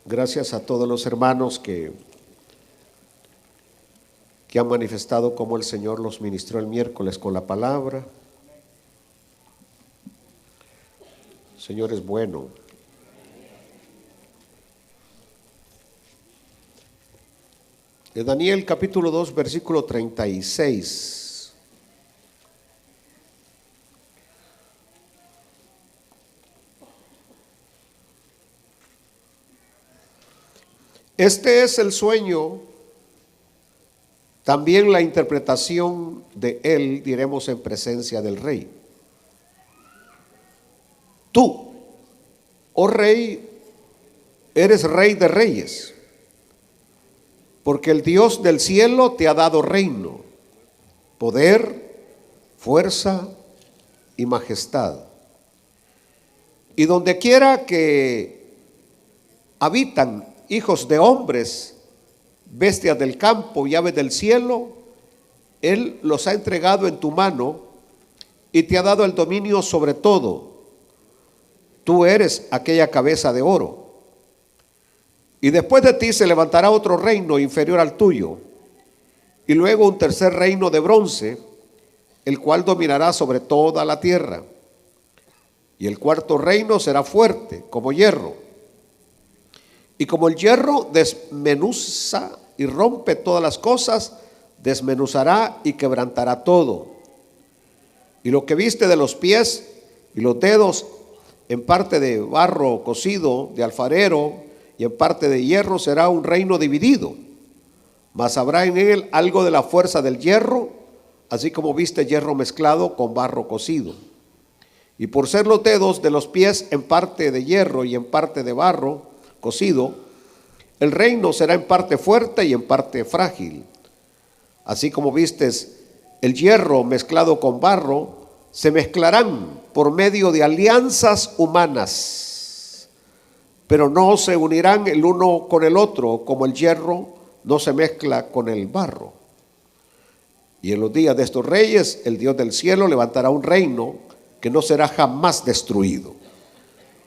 Gracias a todos los hermanos que han manifestado cómo el Señor los ministró el miércoles con la palabra. El Señor es bueno. De Daniel capítulo 2, versículo 36. Este es el sueño, también la interpretación de él diremos en presencia del rey. Tú, oh rey, eres rey de reyes, porque el Dios del cielo te ha dado reino, poder, fuerza y majestad. Y donde quiera que habitan hijos de hombres, bestias del campo y aves del cielo, Él los ha entregado en tu mano y te ha dado el dominio sobre todo. Tú eres aquella cabeza de oro. Y después de ti se levantará otro reino inferior al tuyo, y luego un tercer reino de bronce, el cual dominará sobre toda la tierra. Y el cuarto reino será fuerte como hierro. Y como el hierro desmenuza y rompe todas las cosas, desmenuzará y quebrantará todo. Y lo que viste de los pies y los dedos, en parte de barro cocido de alfarero y en parte de hierro, será un reino dividido. Mas habrá en él algo de la fuerza del hierro, así como viste hierro mezclado con barro cocido. Y por ser los dedos de los pies en parte de hierro y en parte de barro cocido, el reino será en parte fuerte y en parte frágil. Así como vistes el hierro mezclado con barro, se mezclarán por medio de alianzas humanas, pero no se unirán el uno con el otro, como el hierro no se mezcla con el barro. Y en los días de estos reyes, el Dios del cielo levantará un reino que no será jamás destruido,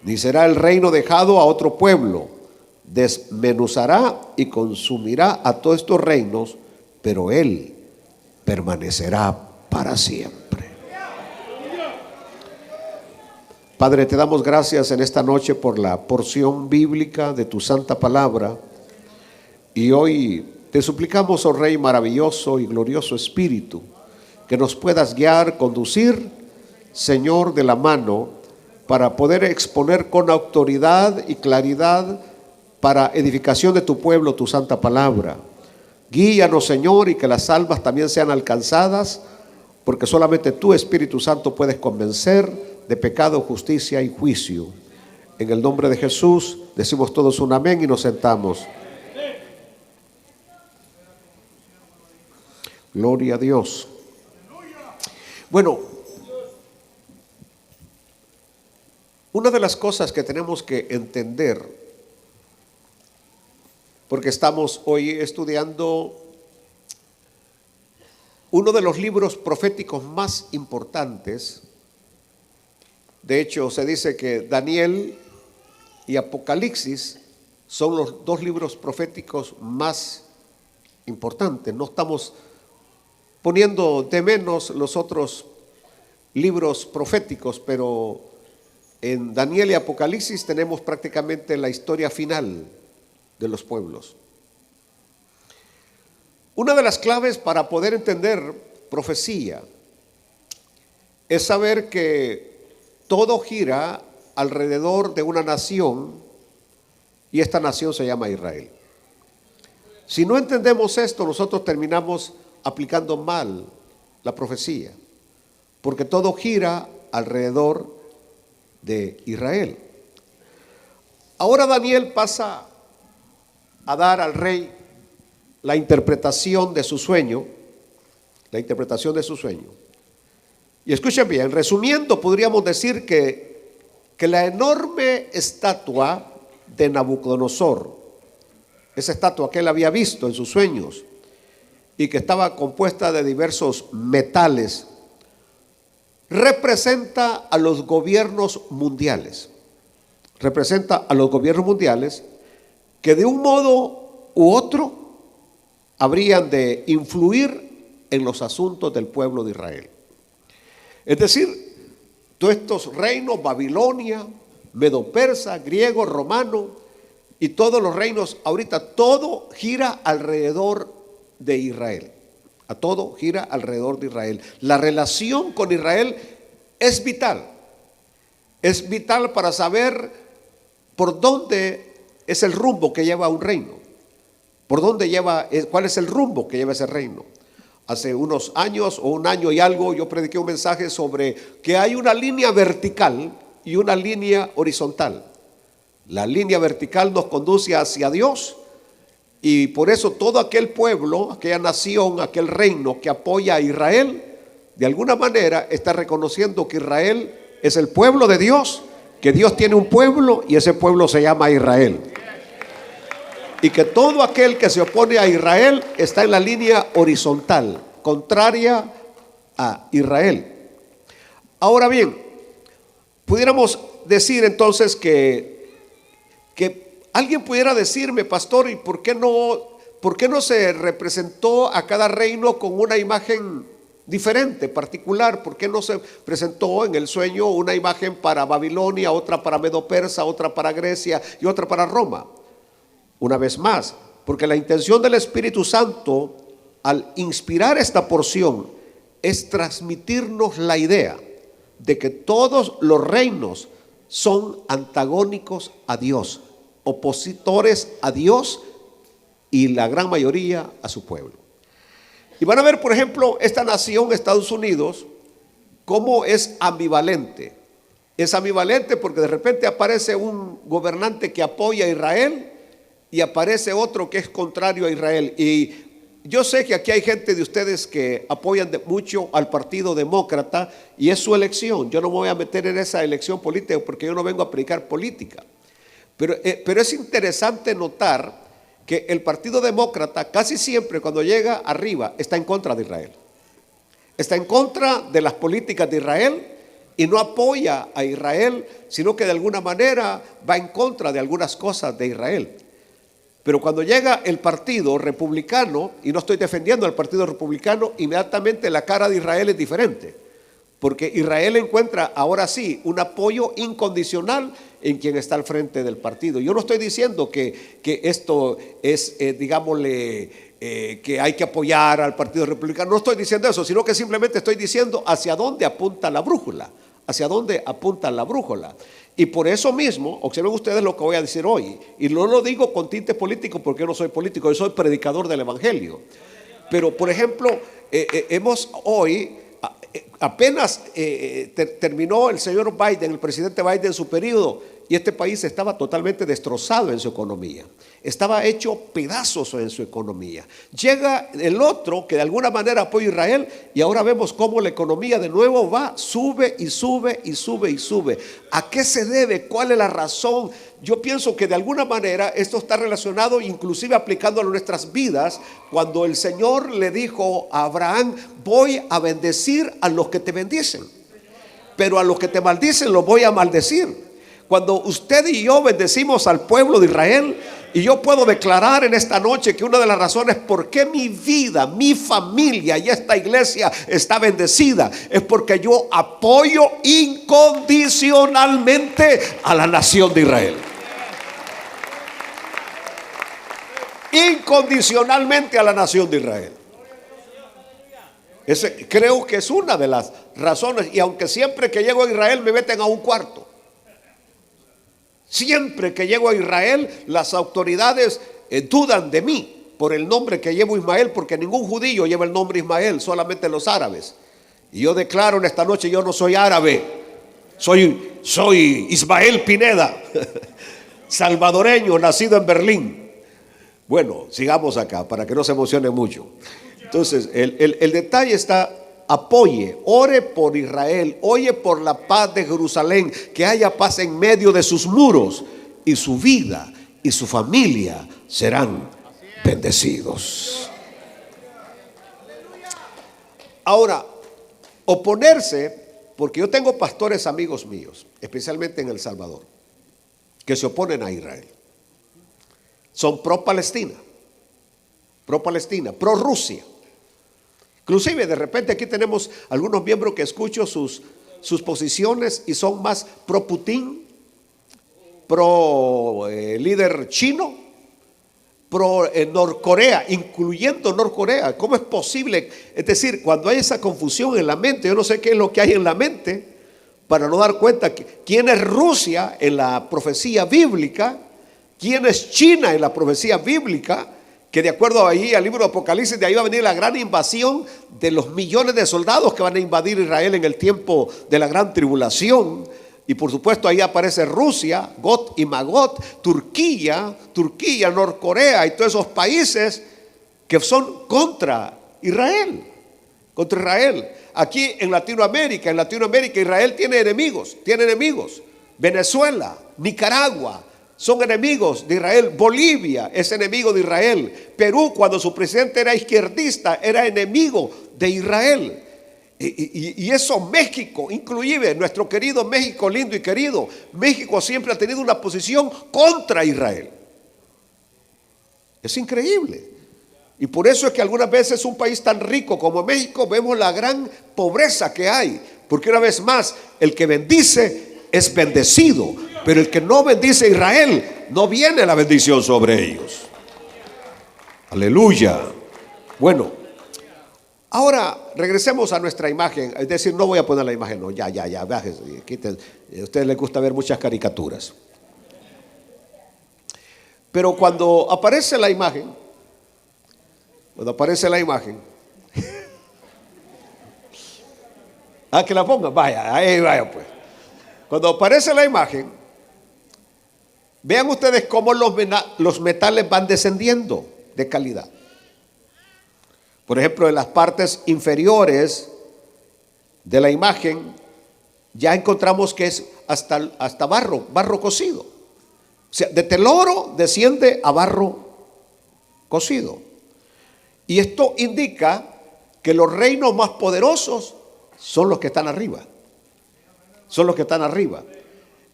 ni será el reino dejado a otro pueblo. Desmenuzará y consumirá a todos estos reinos, pero Él permanecerá para siempre. Padre, te damos gracias en esta noche por la porción bíblica de tu santa palabra, y hoy te suplicamos, oh Rey maravilloso y glorioso Espíritu, que nos puedas guiar, conducir, Señor, de la mano, para poder exponer con autoridad y claridad para edificación de tu pueblo tu santa palabra. Guíanos, Señor, y que las almas también sean alcanzadas, porque solamente tú, Espíritu Santo, puedes convencer de pecado, justicia y juicio. En el nombre de Jesús decimos todos un amén y nos sentamos. Gloria a Dios. Bueno, una de las cosas que tenemos que entender, porque estamos hoy estudiando uno de los libros proféticos más importantes. De hecho, se dice que Daniel y Apocalipsis son los dos libros proféticos más importantes. No estamos poniendo de menos los otros libros proféticos, pero en Daniel y Apocalipsis tenemos prácticamente la historia final de los pueblos. Una de las claves para poder entender profecía es saber que todo gira alrededor de una nación, y esta nación se llama Israel. Si no entendemos esto, nosotros terminamos aplicando mal la profecía, porque todo gira alrededor de Israel. Ahora Daniel pasa a dar al rey la interpretación de su sueño, Y escuchen bien, resumiendo, podríamos decir que la enorme estatua de Nabucodonosor, esa estatua que él había visto en sus sueños y que estaba compuesta de diversos metales, representa a los gobiernos mundiales. que de un modo u otro habrían de influir en los asuntos del pueblo de Israel. Es decir, todos estos reinos, Babilonia, Medo-Persa, griego, romano y todos los reinos, ahorita todo gira alrededor de Israel. A todo gira alrededor de Israel. La relación con Israel es vital. Es vital para saber por dónde es el rumbo que lleva un reino. Por dónde lleva, cuál es el rumbo que lleva ese reino. Hace unos años o un año y algo yo prediqué un mensaje sobre que hay una línea vertical y una línea horizontal. La línea vertical nos conduce hacia Dios y por eso todo aquel pueblo, aquella nación, aquel reino que apoya a Israel, de alguna manera está reconociendo que Israel es el pueblo de Dios, que Dios tiene un pueblo y ese pueblo se llama Israel. Y que todo aquel que se opone a Israel está en la línea horizontal, contraria a Israel. Ahora bien, pudiéramos decir entonces que alguien pudiera decirme, pastor, ¿y por qué no se representó a cada reino con una imagen diferente, particular? ¿Por qué no se presentó en el sueño una imagen para Babilonia, otra para Medo-Persa, otra para Grecia y otra para Roma? Una vez más, porque la intención del Espíritu Santo al inspirar esta porción es transmitirnos la idea de que todos los reinos son antagónicos a Dios, opositores a Dios y la gran mayoría a su pueblo. Y van a ver, por ejemplo, esta nación, Estados Unidos, cómo es ambivalente. Es ambivalente porque de repente aparece un gobernante que apoya a Israel y aparece otro que es contrario a Israel. Y yo sé que aquí hay gente de ustedes que apoyan mucho al Partido Demócrata y es su elección. Yo no me voy a meter en esa elección política porque yo no vengo a predicar política. Pero es interesante notar que el Partido Demócrata casi siempre cuando llega arriba está en contra de Israel. Está en contra de las políticas de Israel y no apoya a Israel, sino que de alguna manera va en contra de algunas cosas de Israel. Pero cuando llega el partido republicano, y no estoy defendiendo al partido republicano, inmediatamente la cara de Israel es diferente. Porque Israel encuentra ahora sí un apoyo incondicional en quien está al frente del partido. Yo no estoy diciendo que esto es, que hay que apoyar al partido republicano. No estoy diciendo eso, sino que simplemente estoy diciendo hacia dónde apunta la brújula. Hacia dónde apunta la brújula. Y por eso mismo, observen ustedes lo que voy a decir hoy. Y no lo digo con tinte político porque yo no soy político, yo soy predicador del evangelio. Pero por ejemplo, hemos hoy, apenas terminó el señor Biden, el presidente Biden su periodo, y este país estaba totalmente destrozado en su economía. Estaba hecho pedazos en su economía. Llega el otro que de alguna manera apoya a Israel y ahora vemos cómo la economía de nuevo sube y sube y sube y sube. ¿A qué se debe? ¿Cuál es la razón? Yo pienso que de alguna manera esto está relacionado, inclusive aplicándolo a nuestras vidas, cuando el Señor le dijo a Abraham: voy a bendecir a los que te bendicen, pero a los que te maldicen los voy a maldecir. Cuando usted y yo bendecimos al pueblo de Israel, y yo puedo declarar en esta noche que una de las razones por qué mi vida, mi familia y esta iglesia está bendecida es porque yo apoyo incondicionalmente a la nación de Israel. Incondicionalmente a la nación de Israel. Creo que es una de las razones. Y aunque siempre que llego a Israel me meten a un cuarto, siempre que llego a Israel las autoridades dudan de mí por el nombre que llevo, Ismael, porque ningún judío lleva el nombre Ismael, solamente los árabes. Y yo declaro en esta noche: yo no soy árabe, soy Ismael Pineda, salvadoreño, nacido en Berlín. Bueno, sigamos acá para que no se emocione mucho. Entonces el detalle está: apoye, ore por Israel, oye por la paz de Jerusalén, que haya paz en medio de sus muros, y su vida y su familia serán bendecidos. Ahora, oponerse, porque yo tengo pastores amigos míos, especialmente en El Salvador, que se oponen a Israel. son pro Palestina, pro Rusia. Inclusive de repente aquí tenemos algunos miembros que escucho sus posiciones y son más pro Putin, pro líder chino, pro Norcorea, incluyendo Norcorea. ¿Cómo es posible? Es decir, cuando hay esa confusión en la mente, yo no sé qué es lo que hay en la mente para no dar cuenta quién es Rusia en la profecía bíblica, quién es China en la profecía bíblica, que de acuerdo ahí al libro de Apocalipsis, de ahí va a venir la gran invasión de los millones de soldados que van a invadir Israel en el tiempo de la gran tribulación. Y por supuesto ahí aparece Rusia, Got y Magot, Turquía, Norcorea y todos esos países que son contra Israel. Aquí en Latinoamérica Israel tiene enemigos. Venezuela, Nicaragua son enemigos de Israel. Bolivia es enemigo de Israel. Perú, cuando su presidente era izquierdista, era enemigo de Israel. Y eso México, inclusive nuestro querido México, lindo y querido, México siempre ha tenido una posición contra Israel. Es increíble. Y por eso es que algunas veces un país tan rico como México vemos la gran pobreza que hay. Porque una vez más, el que bendice es bendecido, pero el que no bendice a Israel, no viene la bendición sobre ellos. Aleluya. Bueno, ahora regresemos a nuestra imagen. Es decir, no voy a poner la imagen, no, ya, bájese, quiten. A ustedes les gusta ver muchas caricaturas. Pero cuando aparece la imagen, que la pongan, vaya pues. Cuando aparece la imagen, vean ustedes cómo los metales van descendiendo de calidad. Por ejemplo, en las partes inferiores de la imagen ya encontramos que es hasta barro cocido. O sea, de teloro desciende a barro cocido. Y esto indica que los reinos más poderosos son los que están arriba.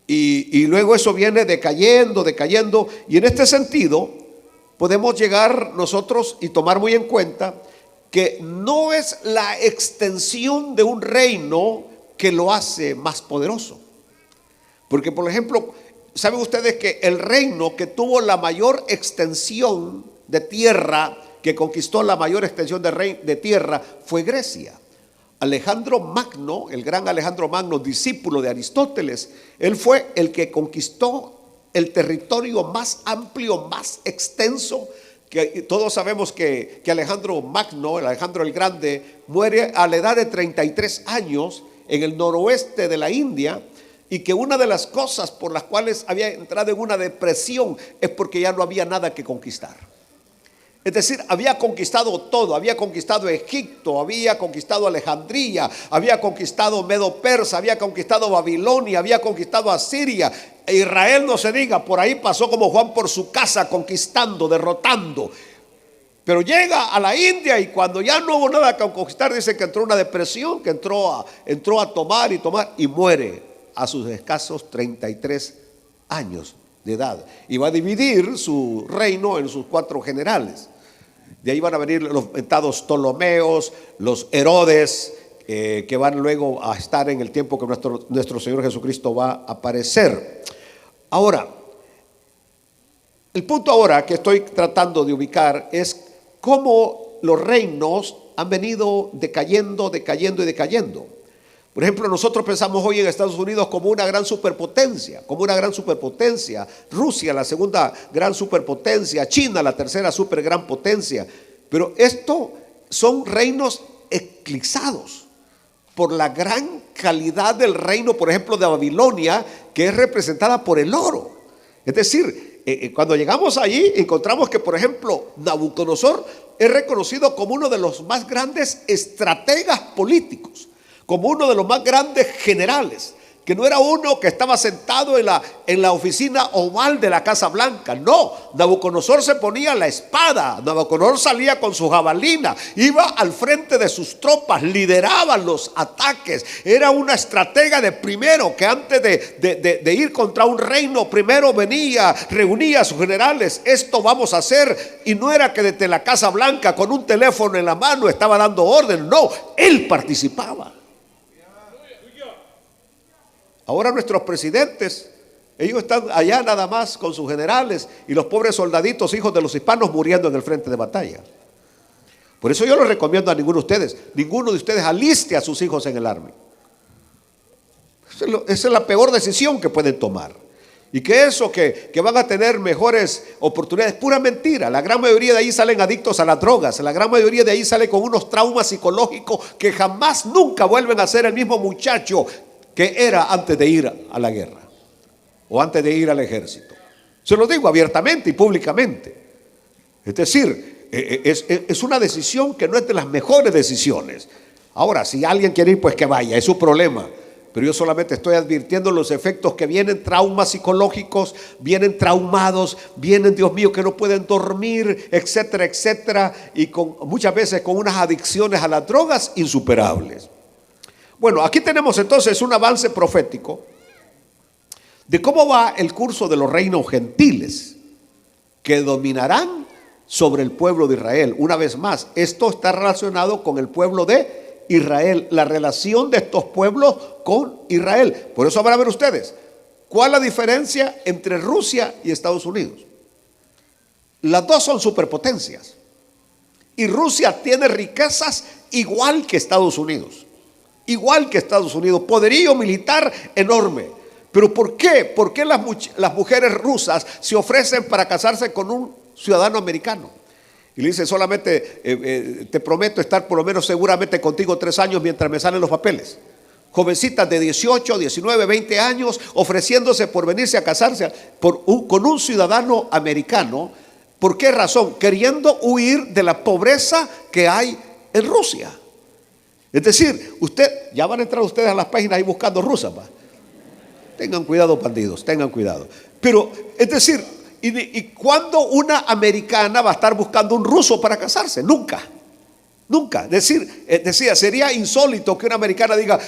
Y luego eso viene decayendo. Y en este sentido podemos llegar nosotros y tomar muy en cuenta que no es la extensión de un reino que lo hace más poderoso. Porque, por ejemplo, ¿saben ustedes que el reino que tuvo la mayor extensión de tierra, que conquistó la mayor extensión de tierra, fue Grecia? Alejandro Magno, el gran Alejandro Magno, discípulo de Aristóteles, él fue el que conquistó el territorio más amplio, más extenso. Que todos sabemos que Alejandro Magno, Alejandro el Grande, muere a la edad de 33 años en el noroeste de la India, y que una de las cosas por las cuales había entrado en una depresión es porque ya no había nada que conquistar. Es decir, había conquistado todo, había conquistado Egipto, había conquistado Alejandría, había conquistado Medo-Persa, había conquistado Babilonia, había conquistado Asiria. E Israel no se diga, por ahí pasó como Juan por su casa, conquistando, derrotando. Pero llega a la India y cuando ya no hubo nada que conquistar, dice que entró una depresión, que entró a tomar y muere a sus escasos 33 años de edad. Y va a dividir su reino en sus 4 generales. De ahí van a venir los mentados Ptolomeos, los Herodes, que van luego a estar en el tiempo que nuestro Señor Jesucristo va a aparecer. Ahora, el punto ahora que estoy tratando de ubicar es cómo los reinos han venido decayendo. Por ejemplo, nosotros pensamos hoy en Estados Unidos como una gran superpotencia, Rusia la segunda gran superpotencia, China la tercera super gran potencia, pero esto son reinos eclipsados por la gran calidad del reino, por ejemplo, de Babilonia, que es representada por el oro. Es decir, cuando llegamos allí encontramos que, por ejemplo, Nabucodonosor es reconocido como uno de los más grandes estrategas políticos, como uno de los más grandes generales, que no era uno que estaba sentado en la oficina oval de la Casa Blanca. No, Nabucodonosor se ponía la espada, Nabucodonosor salía con su jabalina, iba al frente de sus tropas, lideraba los ataques. Era una estratega de primero, que antes de ir contra un reino, primero venía, reunía a sus generales: esto vamos a hacer. Y no era que desde la Casa Blanca con un teléfono en la mano estaba dando orden, no, él participaba. Ahora nuestros presidentes, ellos están allá nada más con sus generales, y los pobres soldaditos, hijos de los hispanos, muriendo en el frente de batalla. Por eso yo les recomiendo a ninguno de ustedes aliste a sus hijos en el Army. Esa es la peor decisión que pueden tomar. Y que eso, que van a tener mejores oportunidades, pura mentira. La gran mayoría de ahí salen adictos a las drogas. La gran mayoría de ahí sale con unos traumas psicológicos que jamás, nunca vuelven a ser el mismo muchacho que era antes de ir a la guerra o antes de ir al ejército. Se lo digo abiertamente y públicamente. Es decir, es una decisión que no es de las mejores decisiones. Ahora, si alguien quiere ir, pues que vaya, es su problema. Pero yo solamente estoy advirtiendo los efectos que vienen: traumas psicológicos, vienen traumados, vienen, Dios mío, que no pueden dormir, etcétera, etcétera, y muchas veces con unas adicciones a las drogas insuperables. Bueno, aquí tenemos entonces un avance profético de cómo va el curso de los reinos gentiles que dominarán sobre el pueblo de Israel. Una vez más, esto está relacionado con el pueblo de Israel, la relación de estos pueblos con Israel. Por eso van a ver ustedes, ¿cuál es la diferencia entre Rusia y Estados Unidos? Las dos son superpotencias, y Rusia tiene riquezas igual que Estados Unidos. Igual que Estados Unidos, poderío militar enorme. Pero ¿por qué? ¿Por qué las mujeres rusas se ofrecen para casarse con un ciudadano americano? Y le dice: solamente te prometo estar por lo menos seguramente contigo 3 años mientras me salen los papeles. Jovencitas de 18, 19, 20 años ofreciéndose por venirse a casarse con un ciudadano americano. ¿Por qué razón? Queriendo huir de la pobreza que hay en Rusia. Es decir, ya van a entrar ustedes a las páginas ahí buscando rusas, ¿va? Tengan cuidado, bandidos, tengan cuidado. Pero, es decir, ¿y cuándo una americana va a estar buscando un ruso para casarse? Nunca. Nunca. Decía, sería insólito que una americana diga: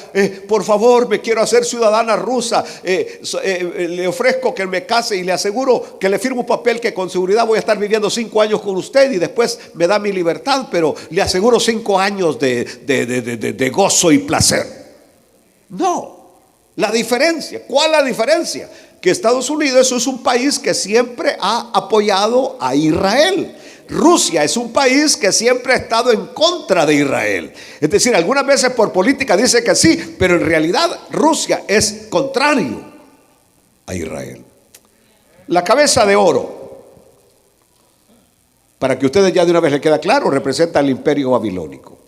por favor, me quiero hacer ciudadana rusa, le ofrezco que me case y le aseguro que le firmo un papel que con seguridad voy a estar viviendo 5 años con usted y después me da mi libertad, pero le aseguro 5 años de gozo y placer. No. La diferencia, ¿cuál es la diferencia? Que Estados Unidos es un país que siempre ha apoyado a Israel. Rusia es un país que siempre ha estado en contra de Israel. Es decir, algunas veces por política dice que sí, pero en realidad Rusia es contrario a Israel. La cabeza de oro, para que ustedes ya de una vez les quede claro, representa el imperio babilónico.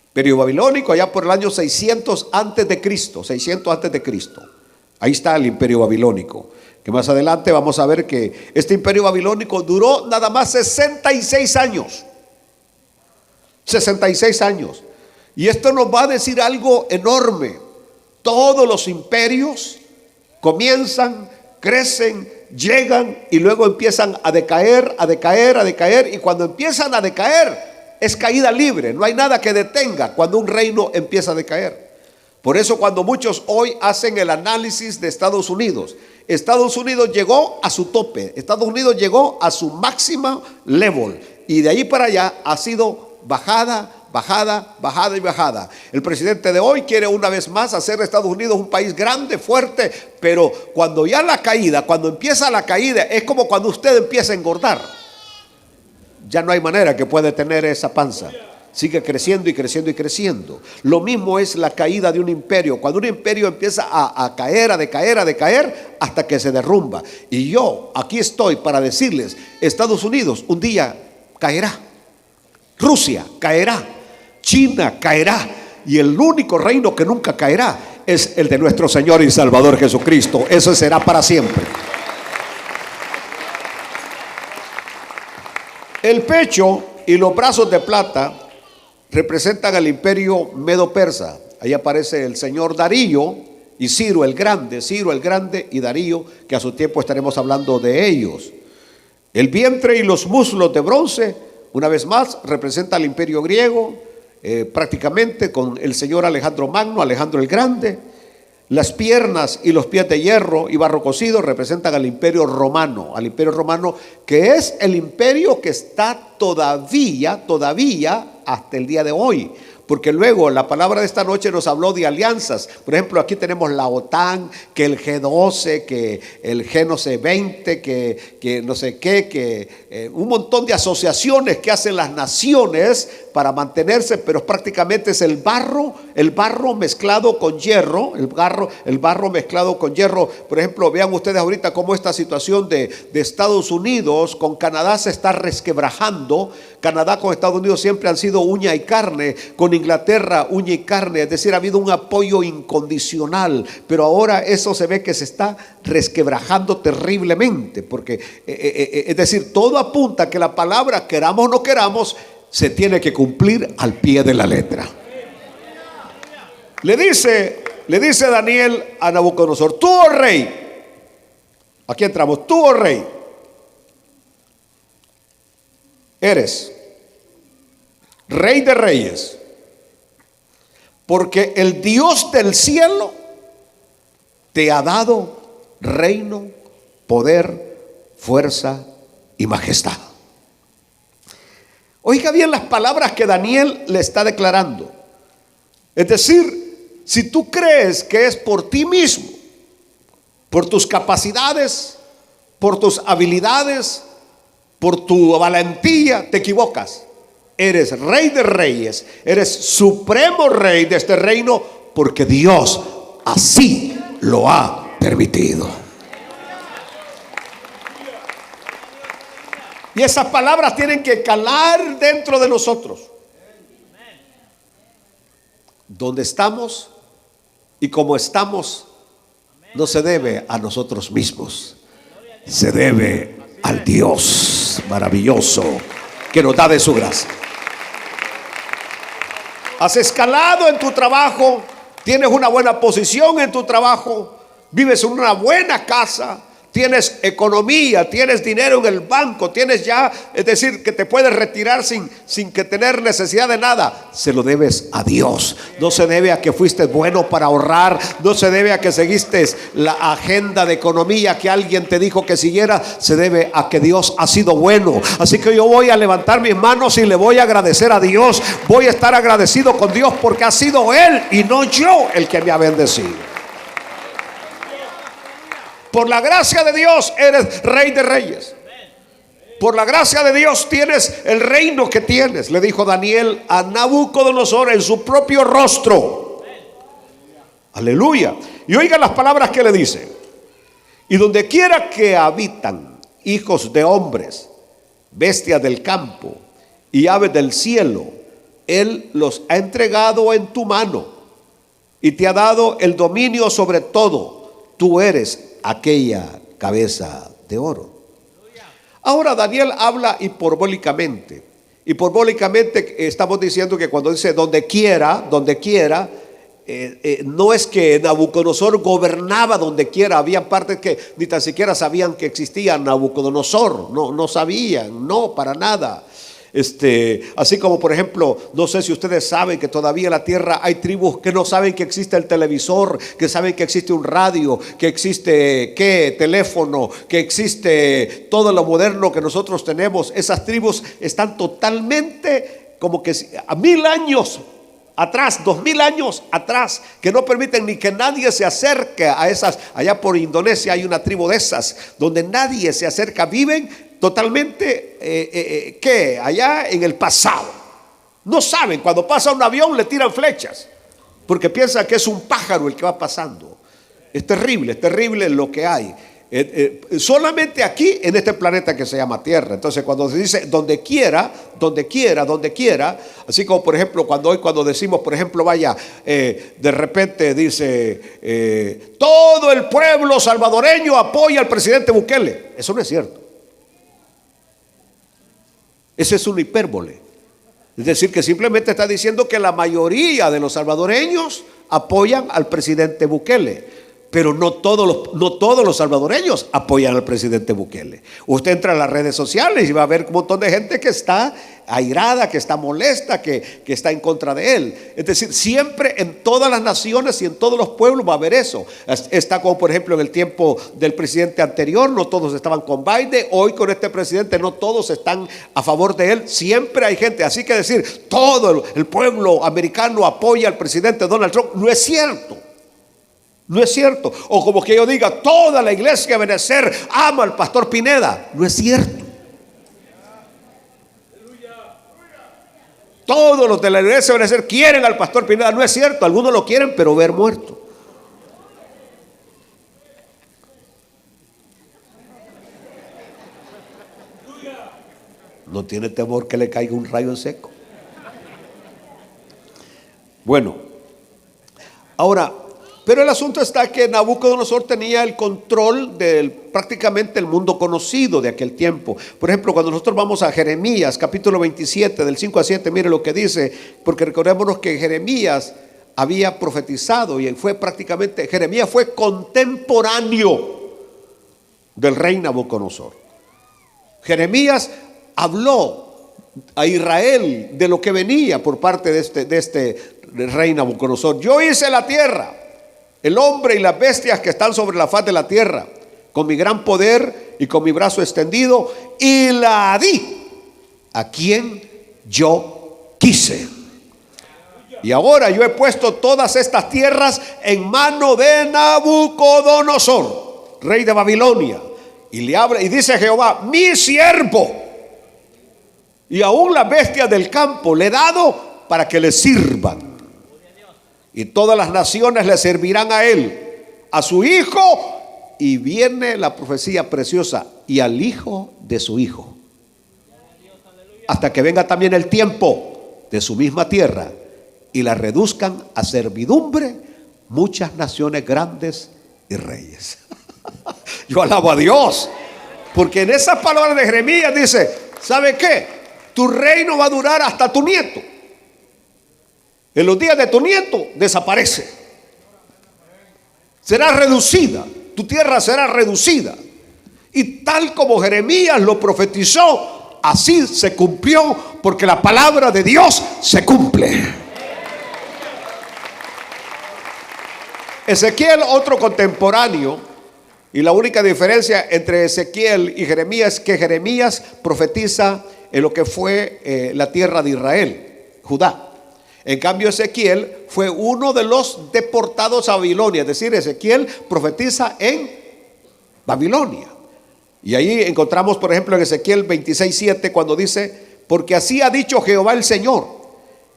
Imperio babilónico allá por el año 600 antes de Cristo, 600 antes de Cristo. Ahí está el imperio babilónico, que más adelante vamos a ver que este imperio babilónico duró nada más 66 años. 66 años. Y esto nos va a decir algo enorme. Todos los imperios comienzan, crecen, llegan y luego empiezan a decaer, a decaer, a decaer. Y cuando empiezan a decaer, es caída libre. No hay nada que detenga cuando un reino empieza a decaer. Por eso cuando muchos hoy hacen el análisis de Estados Unidos llegó a su tope, Estados Unidos llegó a su máxima level, y de ahí para allá ha sido bajada, bajada, bajada y bajada. El presidente de hoy quiere una vez más hacer de Estados Unidos un país grande, fuerte, pero cuando empieza la caída, es como cuando usted empieza a engordar. Ya no hay manera que pueda tener esa panza. Sigue creciendo y creciendo y creciendo. Lo mismo es la caída de un imperio. Cuando un imperio empieza a caer, a decaer, a decaer, hasta que se derrumba. Y yo aquí estoy para decirles: Estados Unidos un día caerá, Rusia caerá, China caerá, y el único reino que nunca caerá es el de nuestro Señor y Salvador Jesucristo. Eso será para siempre. El pecho y los brazos de plata representan al imperio medo-persa. Ahí aparece el señor Darío, y Ciro el Grande y Darío, que a su tiempo estaremos hablando de ellos. El vientre y los muslos de bronce, una vez más, representa al imperio griego, prácticamente con el señor Alejandro Magno, Alejandro el Grande. Las piernas y los pies de hierro y barro cocido representan al imperio romano, que es el imperio que está todavía hasta el día de hoy. Porque luego la palabra de esta noche nos habló de alianzas. Por ejemplo, aquí tenemos la OTAN, que el G12, que el G no sé 20, que no sé qué, que un montón de asociaciones que hacen las naciones para mantenerse, pero prácticamente es el barro mezclado con hierro, el barro mezclado con hierro. Por ejemplo, vean ustedes ahorita cómo esta situación de Estados Unidos con Canadá se está resquebrajando. Canadá con Estados Unidos siempre han sido uña y carne, con Inglaterra uña y carne, es decir, ha habido un apoyo incondicional, pero ahora eso se ve que se está resquebrajando terriblemente, porque es decir, todo apunta a que la palabra, queramos o no queramos, se tiene que cumplir al pie de la letra. Le dice Daniel a Nabucodonosor: tú, oh rey, aquí entramos, tú, oh rey, eres rey de reyes, porque el Dios del cielo te ha dado reino, poder, fuerza y majestad. Oiga bien las palabras que Daniel le está declarando. Es decir, si tú crees que es por ti mismo, por tus capacidades, por tus habilidades, por tu valentía, te equivocas. Eres rey de reyes, eres supremo rey de este reino, porque Dios así lo ha permitido. Y esas palabras tienen que calar dentro de nosotros. Donde estamos y como estamos no se debe a nosotros mismos, se debe al Dios maravilloso que nos da de su gracia. Has escalado en tu trabajo, tienes una buena posición en tu trabajo, vives en una buena casa, tienes economía, tienes dinero en el banco, tienes ya, es decir, que te puedes retirar sin que tener necesidad de nada. Se lo debes a Dios. No se debe a que fuiste bueno para ahorrar, no se debe a que seguiste la agenda de economía que alguien te dijo que siguiera, se debe a que Dios ha sido bueno. Así que yo voy a levantar mis manos y le voy a agradecer a Dios. Voy a estar agradecido con Dios porque ha sido Él y no yo el que me ha bendecido. Por la gracia de Dios eres rey de reyes. Por la gracia de Dios tienes el reino que tienes, le dijo Daniel a Nabucodonosor en su propio rostro. Aleluya. Y oigan las palabras que le dice: y donde quiera que habitan hijos de hombres, bestias del campo y aves del cielo, Él los ha entregado en tu mano y te ha dado el dominio sobre todo. Tú eres aquella cabeza de oro. Ahora Daniel habla hiperbólicamente. Hiperbólicamente estamos diciendo que cuando dice donde quiera, no es que Nabucodonosor gobernaba donde quiera. Había partes que ni tan siquiera sabían que existía Nabucodonosor. No sabían, no, para nada. Así como por ejemplo, no sé si ustedes saben que todavía en la tierra hay tribus que no saben que existe el televisor, que saben que existe un radio, que existe teléfono, que existe todo lo moderno que nosotros tenemos. Esas tribus están totalmente como que a 1000 años atrás, 2000 años atrás, que no permiten ni que nadie se acerque a esas. Allá por Indonesia hay una tribu de esas donde nadie se acerca, viven totalmente allá en el pasado. No saben, cuando pasa un avión le tiran flechas porque piensan que es un pájaro el que va pasando. Es terrible lo que hay. Solamente aquí en este planeta que se llama Tierra. Entonces cuando se dice donde quiera, así como por ejemplo cuando decimos, por ejemplo, vaya, de repente dice todo el pueblo salvadoreño apoya al presidente Bukele. Eso no es cierto. Ese es una hipérbole. Es decir, que simplemente está diciendo que la mayoría de los salvadoreños apoyan al presidente Bukele. Pero no todos los salvadoreños apoyan al presidente Bukele. Usted entra a las redes sociales y va a ver un montón de gente que está airada, que está molesta, que está en contra de él. Es decir, siempre en todas las naciones y en todos los pueblos va a haber eso. Está como por ejemplo en el tiempo del presidente anterior, no todos estaban con Biden. Hoy con este presidente no todos están a favor de él. Siempre hay gente. Así que decir todo el pueblo americano apoya al presidente Donald Trump no es cierto. No es cierto. O como que yo diga, toda la iglesia de Benecer ama al pastor Pineda. No es cierto. Todos los de la iglesia de Benecer quieren al pastor Pineda. No es cierto. Algunos lo quieren, pero ver muerto. No tiene temor que le caiga un rayo en seco. Bueno, ahora, pero el asunto está que Nabucodonosor tenía el control de prácticamente el mundo conocido de aquel tiempo. Por ejemplo, cuando nosotros vamos a Jeremías, capítulo 27, del 5 a 7, mire lo que dice, porque recordémonos que Jeremías había profetizado y Jeremías fue contemporáneo del rey Nabucodonosor. Jeremías habló a Israel de lo que venía por parte de este rey Nabucodonosor. Yo hice la tierra, el hombre y las bestias que están sobre la faz de la tierra, con mi gran poder y con mi brazo extendido, y la di a quien yo quise. Y ahora yo he puesto todas estas tierras en mano de Nabucodonosor, rey de Babilonia. Y le habla y dice Jehová, mi siervo, y aún las bestias del campo le he dado para que le sirvan. Y todas las naciones le servirán a él, a su hijo, y viene la profecía preciosa, y al hijo de su hijo, hasta que venga también el tiempo de su misma tierra, y la reduzcan a servidumbre muchas naciones grandes y reyes. Yo alabo a Dios, porque en esas palabras de Jeremías dice, ¿sabe qué? Tu reino va a durar hasta tu nieto. En los días de tu nieto desaparece. Será reducida. Tu tierra será reducida. Y tal como Jeremías lo profetizó, así se cumplió, porque la palabra de Dios se cumple. Ezequiel, otro contemporáneo, y la única diferencia entre Ezequiel y Jeremías es que Jeremías profetiza en lo que fue la tierra de Israel, Judá. En cambio Ezequiel fue uno de los deportados a Babilonia. Es decir, Ezequiel profetiza en Babilonia. Y ahí encontramos, por ejemplo, en Ezequiel 26:7, cuando dice, porque así ha dicho Jehová el Señor,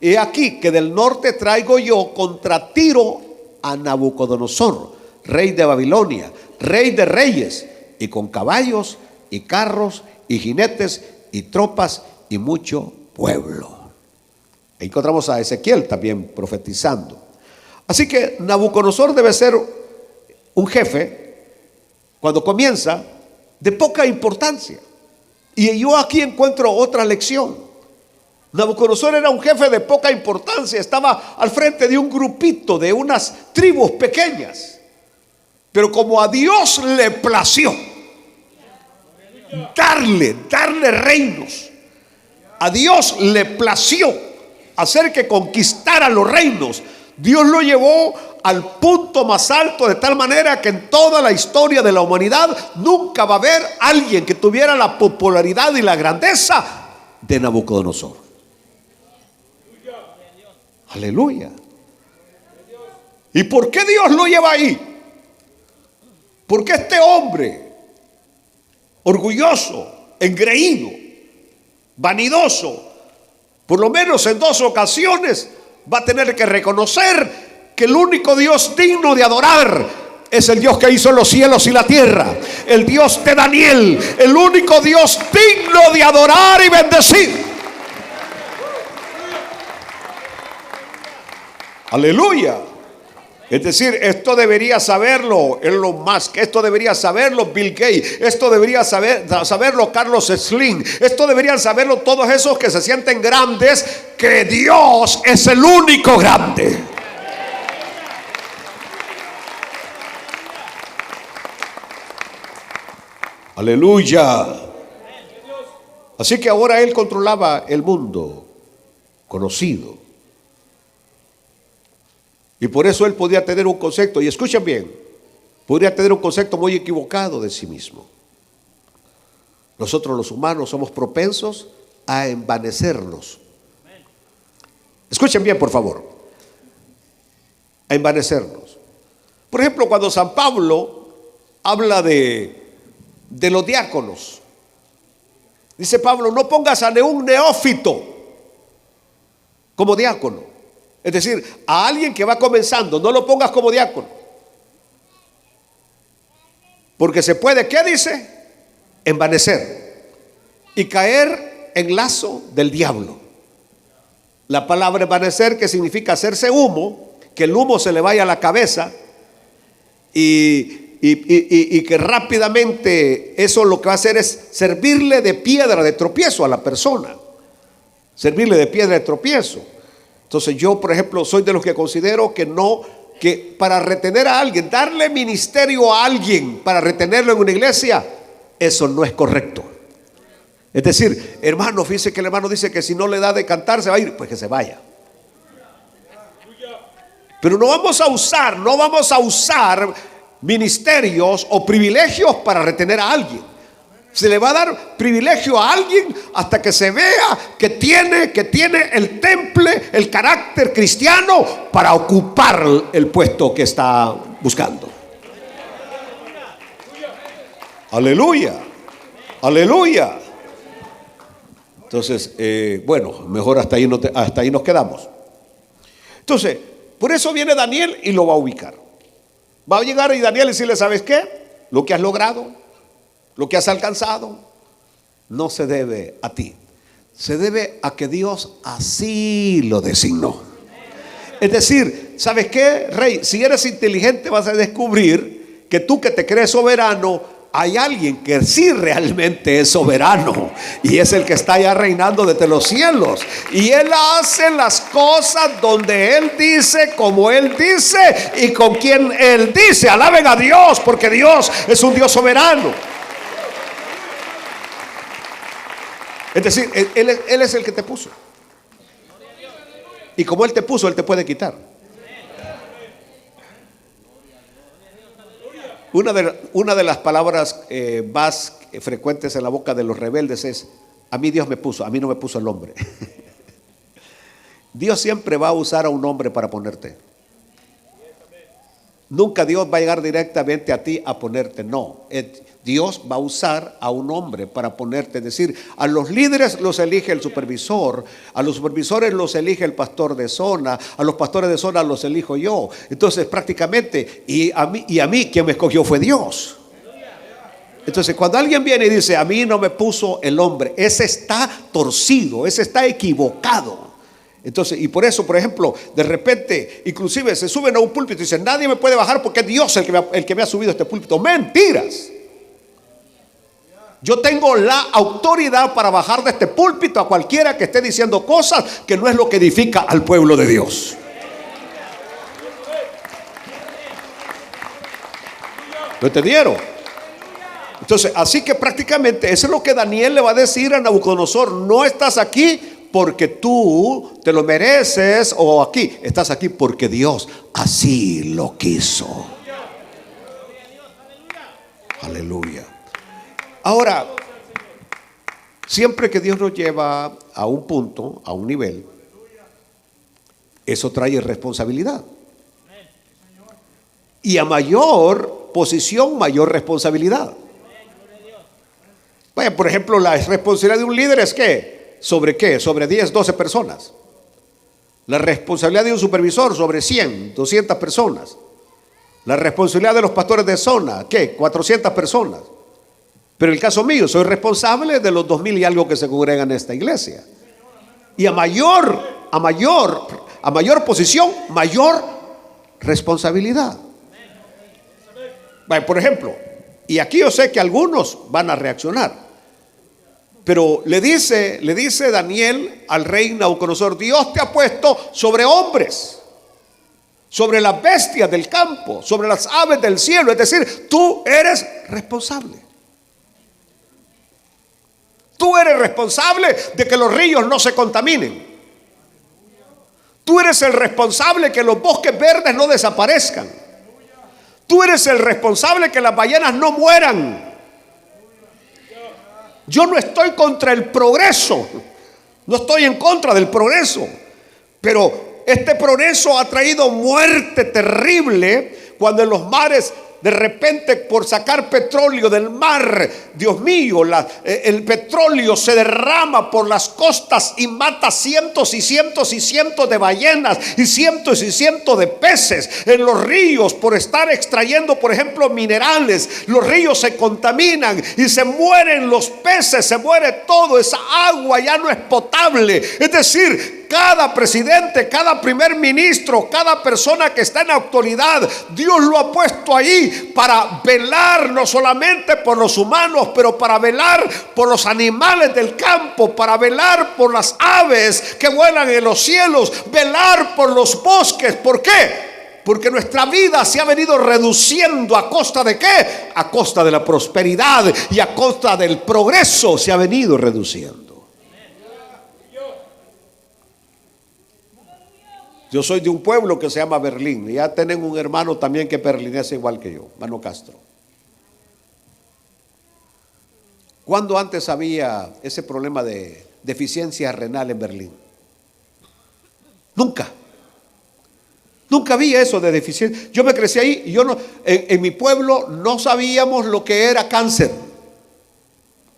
he aquí que del norte traigo yo contra Tiro a Nabucodonosor, rey de Babilonia, rey de reyes, y con caballos y carros y jinetes y tropas y mucho pueblo. Encontramos a Ezequiel también profetizando. Así que Nabucodonosor debe ser un jefe, cuando comienza, de poca importancia. Y yo aquí encuentro otra lección. Nabucodonosor era un jefe de poca importancia, estaba al frente de un grupito, de unas tribus pequeñas. Pero como a Dios le plació darle reinos, a Dios le plació hacer que conquistara los reinos, Dios lo llevó al punto más alto, de tal manera que en toda la historia de la humanidad nunca va a haber alguien que tuviera la popularidad y la grandeza de Nabucodonosor. Aleluya. ¿Y por qué Dios lo lleva ahí? Porque este hombre orgulloso, engreído, vanidoso, por lo menos en 2 ocasiones va a tener que reconocer que el único Dios digno de adorar es el Dios que hizo los cielos y la tierra, el Dios de Daniel, el único Dios digno de adorar y bendecir. Aleluya. Es decir, esto debería saberlo Elon Musk, esto debería saberlo Bill Gates, esto debería saberlo Carlos Slim, esto deberían saberlo todos esos que se sienten grandes, que Dios es el único grande. Aleluya. Así que ahora él controlaba el mundo conocido. Y por eso él podía tener un concepto, y escuchen bien, podría tener un concepto muy equivocado de sí mismo. Nosotros los humanos somos propensos a envanecernos. Escuchen bien, por favor. A envanecernos. Por ejemplo, cuando San Pablo habla de los diáconos, dice Pablo: no pongas a un neófito como diácono. Es decir, a alguien que va comenzando, no lo pongas como diácono. Porque se puede, ¿qué dice? Envanecer y caer en lazo del diablo. La palabra envanecer, que significa hacerse humo, que el humo se le vaya a la cabeza y que rápidamente eso lo que va a hacer es servirle de piedra de tropiezo a la persona. Servirle de piedra de tropiezo. Entonces yo, por ejemplo, soy de los que considero que para retener a alguien, darle ministerio a alguien para retenerlo en una iglesia, eso no es correcto. Es decir, hermano, fíjese que el hermano dice que si no le da de cantar se va a ir, pues que se vaya. Pero no vamos a usar ministerios o privilegios para retener a alguien. Se le va a dar privilegio a alguien hasta que se vea que tiene el temple, el carácter cristiano para ocupar el puesto que está buscando. Aleluya, aleluya. Entonces, bueno, mejor hasta ahí nos quedamos. Entonces, por eso viene Daniel y lo va a ubicar. Va a llegar y Daniel y decirle: ¿sabes qué? Lo que has logrado, lo que has alcanzado, no se debe a ti, se debe a que Dios así lo designó. Es decir, ¿sabes qué, rey? Si eres inteligente vas a descubrir que tú, que te crees soberano, hay alguien que sí realmente es soberano, y es el que está allá reinando desde los cielos, y él hace las cosas donde él dice, como él dice y con quien él dice. Alaben a Dios, porque Dios es un Dios soberano. Es decir, él es el que te puso, y como él te puso, él te puede quitar. Una de las palabras más frecuentes en la boca de los rebeldes es: a mí Dios me puso, a mí no me puso el hombre. Dios siempre va a usar a un hombre para ponerte. Nunca Dios va a llegar directamente a ti a ponerte, no. Dios va a usar a un hombre para ponerte. Es decir, a los líderes los elige el supervisor, a los supervisores los elige el pastor de zona, a los pastores de zona los elijo yo. Entonces prácticamente, y a mí quien me escogió fue Dios. Entonces cuando alguien viene y dice: a mí no me puso el hombre, ese está torcido, ese está equivocado. Entonces, y por eso, por ejemplo, de repente, inclusive se suben a un púlpito y dicen: nadie me puede bajar porque es Dios el que me ha subido a este púlpito. Mentiras. Yo tengo la autoridad para bajar de este púlpito a cualquiera que esté diciendo cosas que no es lo que edifica al pueblo de Dios. ¿Lo entendieron? Entonces, así que prácticamente eso es lo que Daniel le va a decir a Nabucodonosor: no estás aquí porque tú te lo mereces, o aquí estás aquí porque Dios así lo quiso. Aleluya. Ahora, siempre que Dios nos lleva a un punto, a un nivel, eso trae responsabilidad. Y a mayor posición, mayor responsabilidad. Vaya, por ejemplo, la responsabilidad de un líder es ¿qué? ¿Sobre qué? Sobre 10, 12 personas. La responsabilidad de un supervisor sobre 100, 200 personas. La responsabilidad de los pastores de zona, ¿qué? 400 personas. Pero en el caso mío, soy responsable de los 2000 y algo que se congregan en esta iglesia. Y a mayor posición, mayor responsabilidad. Vaya, por ejemplo, y aquí yo sé que algunos van a reaccionar. Pero le dice Daniel al rey Nabucodonosor: Dios te ha puesto sobre hombres, sobre las bestias del campo, sobre las aves del cielo. Es decir, tú eres responsable. Tú eres responsable de que los ríos no se contaminen. Tú eres el responsable que los bosques verdes no desaparezcan. Tú eres el responsable que las ballenas no mueran. Yo no estoy contra el progreso, no estoy en contra del progreso, pero este progreso ha traído muerte terrible cuando en los mares, de repente, por sacar petróleo del mar, Dios mío, el petróleo se derrama por las costas y mata cientos y cientos y cientos de ballenas y cientos de peces en los ríos por estar extrayendo, por ejemplo, minerales. Los ríos se contaminan y se mueren los peces, se muere todo, esa agua ya no es potable. Es decir, cada presidente, cada primer ministro, cada persona que está en autoridad, Dios lo ha puesto ahí para velar no solamente por los humanos, pero para velar por los animales del campo, para velar por las aves que vuelan en los cielos, velar por los bosques. ¿Por qué? Porque nuestra vida se ha venido reduciendo. ¿A costa de qué? A costa de la prosperidad y a costa del progreso se ha venido reduciendo. Yo soy de un pueblo que se llama Berlín. Y ya tienen un hermano también que es berlinés igual que yo, Mano Castro. ¿Cuándo antes había ese problema de deficiencia renal en Berlín? Nunca. Nunca había eso de deficiencia. Yo me crecí ahí y yo no, en mi pueblo no sabíamos lo que era cáncer,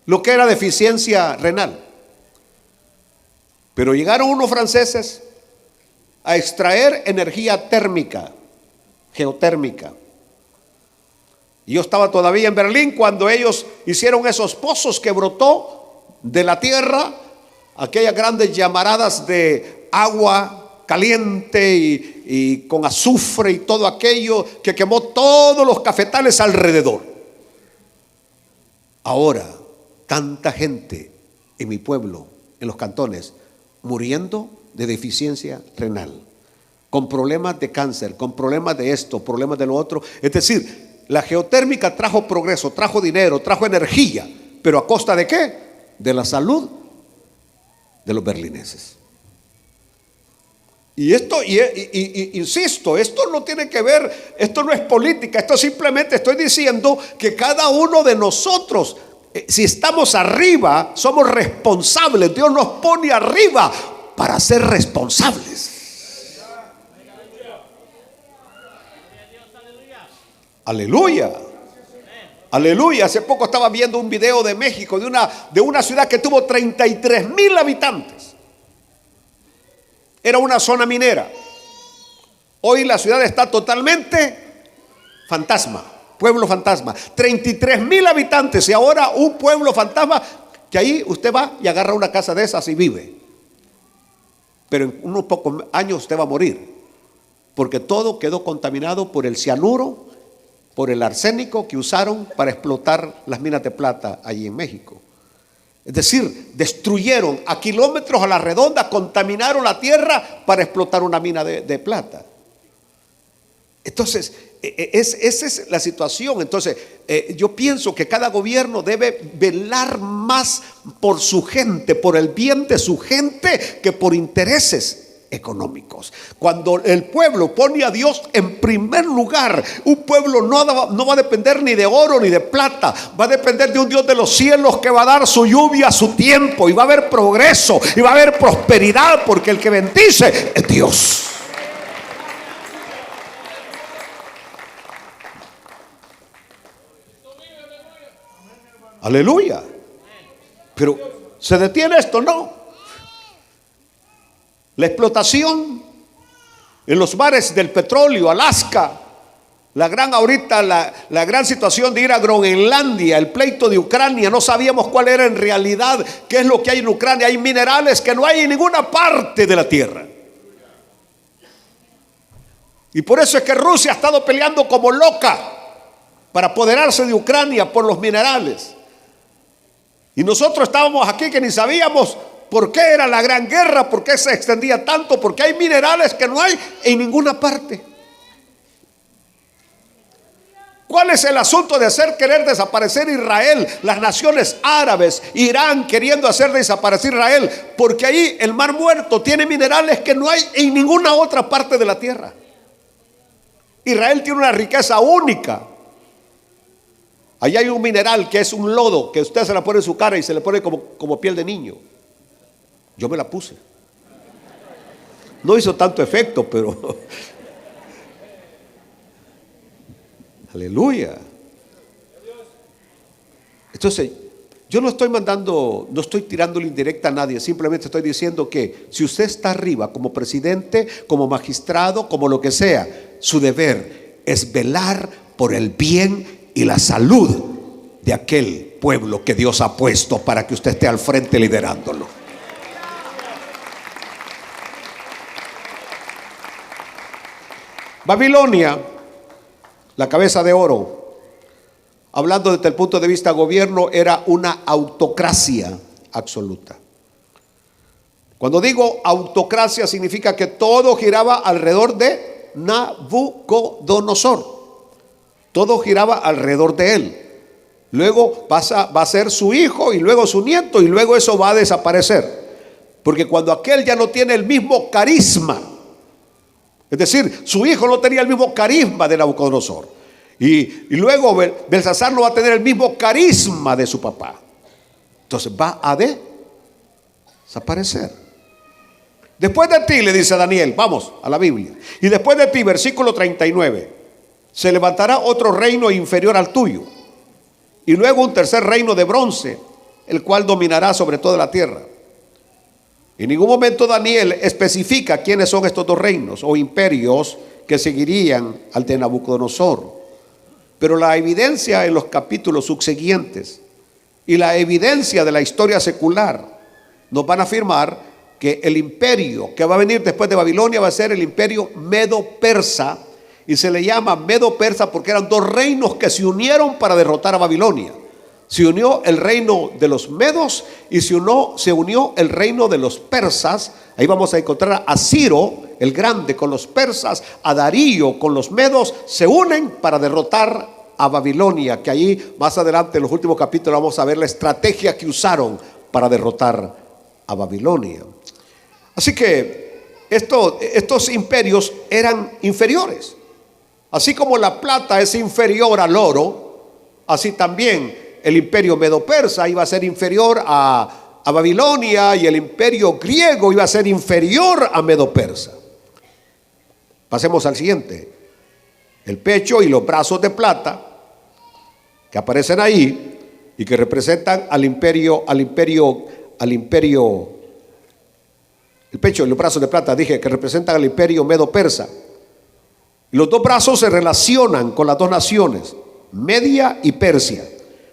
lo que era deficiencia renal. Pero llegaron unos franceses a extraer energía térmica, geotérmica. Y yo estaba todavía en Berlín cuando ellos hicieron esos pozos que brotó de la tierra, aquellas grandes llamaradas de agua caliente y con azufre y todo aquello que quemó todos los cafetales alrededor. Ahora, tanta gente en mi pueblo, en los cantones, muriendo de deficiencia renal, con problemas de cáncer, con problemas de esto, problemas de lo otro. Es decir, la geotérmica trajo progreso, trajo dinero, trajo energía, pero ¿a costa de qué? De la salud de los berlineses. Y esto, insisto, esto no tiene que ver, esto no es política, esto simplemente estoy diciendo que cada uno de nosotros, si estamos arriba, somos responsables. Dios nos pone arriba para ser responsables. Aleluya. Aleluya. Hace poco estaba viendo un video de México, de una ciudad que tuvo 33,000 habitantes. Era una zona minera. Hoy la ciudad está totalmente fantasma, pueblo fantasma. 33,000 habitantes y ahora un pueblo fantasma que ahí usted va y agarra una casa de esas y vive. Pero en unos pocos años usted va a morir, porque todo quedó contaminado por el cianuro, por el arsénico que usaron para explotar las minas de plata allí en México. Es decir, destruyeron a kilómetros a la redonda, contaminaron la tierra para explotar una mina de plata. Entonces, esa es la situación. Entonces, yo pienso que cada gobierno debe velar más por su gente, por el bien de su gente, que por intereses económicos. Cuando el pueblo pone a Dios en primer lugar, un pueblo no va a depender ni de oro ni de plata, va a depender de un Dios de los cielos que va a dar su lluvia a su tiempo, y va a haber progreso y va a haber prosperidad, porque el que bendice es Dios. Aleluya. Pero ¿se detiene esto? No. La explotación en los mares del petróleo, Alaska, la gran situación de ir a Groenlandia, el pleito de Ucrania, no sabíamos cuál era en realidad, qué es lo que hay en Ucrania. Hay minerales que no hay en ninguna parte de la tierra. Y por eso es que Rusia ha estado peleando como loca para apoderarse de Ucrania por los minerales. Y nosotros estábamos aquí que ni sabíamos por qué era la gran guerra, por qué se extendía tanto, porque hay minerales que no hay en ninguna parte. ¿Cuál es el asunto de hacer querer desaparecer Israel? Las naciones árabes, Irán queriendo hacer desaparecer Israel, porque ahí el Mar Muerto tiene minerales que no hay en ninguna otra parte de la tierra. Israel tiene una riqueza única. Allá hay un mineral que es un lodo, que usted se la pone en su cara y se le pone como piel de niño. Yo me la puse. No hizo tanto efecto, pero aleluya. Entonces, yo no estoy tirándole indirecta a nadie, simplemente estoy diciendo que si usted está arriba como presidente, como magistrado, como lo que sea, su deber es velar por el bien y la salud de aquel pueblo que Dios ha puesto para que usted esté al frente liderándolo. Babilonia, la cabeza de oro, hablando desde el punto de vista gobierno, era una autocracia absoluta. Cuando digo autocracia, significa que todo giraba alrededor de Nabucodonosor. Todo giraba alrededor de él. Luego va a ser su hijo y luego su nieto, y luego eso va a desaparecer. Porque cuando aquel ya no tiene el mismo carisma, es decir, su hijo no tenía el mismo carisma de Nabucodonosor, y luego Belsasar no va a tener el mismo carisma de su papá, entonces va a desaparecer. Después de ti, le dice Daniel, vamos a la Biblia, y después de ti, versículo 39, se levantará otro reino inferior al tuyo, y luego un tercer reino de bronce, el cual dominará sobre toda la tierra. En ningún momento Daniel especifica quiénes son estos dos reinos o imperios que seguirían al de Nabucodonosor. Pero la evidencia en los capítulos subsiguientes y la evidencia de la historia secular nos van a afirmar que el imperio que va a venir después de Babilonia va a ser el imperio medo-persa, y se le llama medo-persa porque eran dos reinos que se unieron para derrotar a Babilonia. Se unió el reino de los medos y se unió el reino de los persas. Ahí vamos a encontrar a Ciro el grande con los persas, a Darío con los medos. Se unen para derrotar a Babilonia, que ahí más adelante en los últimos capítulos vamos a ver la estrategia que usaron para derrotar a Babilonia. Así que estos imperios eran inferiores. Así como la plata es inferior al oro, así también el imperio medo-persa iba a ser inferior a Babilonia, y el imperio griego iba a ser inferior a medo-persa. Pasemos al siguiente. El pecho y los brazos de plata que aparecen ahí y que representan el pecho y los brazos de plata, dije, que representan al imperio medo-persa. Los dos brazos se relacionan con las dos naciones, Media y Persia,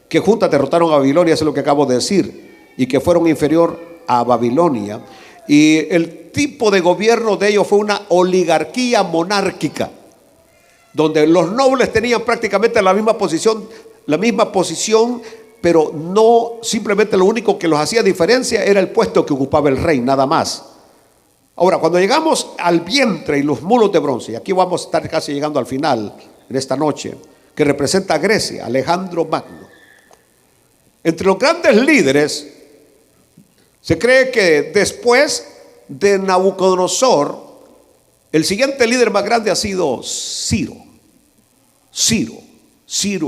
que juntas derrotaron a Babilonia, eso es lo que acabo de decir, y que fueron inferior a Babilonia. Y el tipo de gobierno de ellos fue una oligarquía monárquica, donde los nobles tenían prácticamente la misma posición, pero no, simplemente lo único que los hacía diferencia era el puesto que ocupaba el rey, nada más. Ahora, cuando llegamos al vientre y los mulos de bronce, y aquí vamos a estar casi llegando al final en esta noche, que representa a Grecia, Alejandro Magno. Entre los grandes líderes, se cree que después de Nabucodonosor, el siguiente líder más grande ha sido Ciro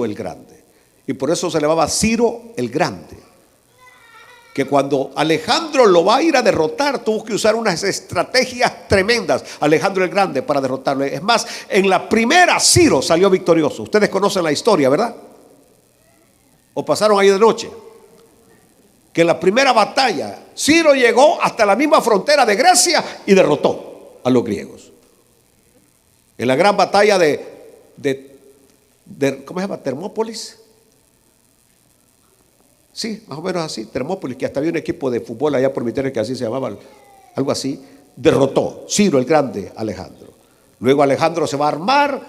el Grande. Y por eso se llamaba Ciro el Grande. Que cuando Alejandro lo va a ir a derrotar, tuvo que usar unas estrategias tremendas, Alejandro el Grande, para derrotarlo. Es más, en la primera Ciro salió victorioso. Ustedes conocen la historia, ¿verdad? O pasaron ahí de noche. Que en la primera batalla, Ciro llegó hasta la misma frontera de Grecia y derrotó a los griegos. En la gran batalla de ¿cómo se llama? Termópolis. Sí, más o menos así, Termópolis, que hasta había un equipo de fútbol allá por mi tierra que así se llamaba, algo así. Derrotó Ciro el Grande a Alejandro. Luego Alejandro se va a armar,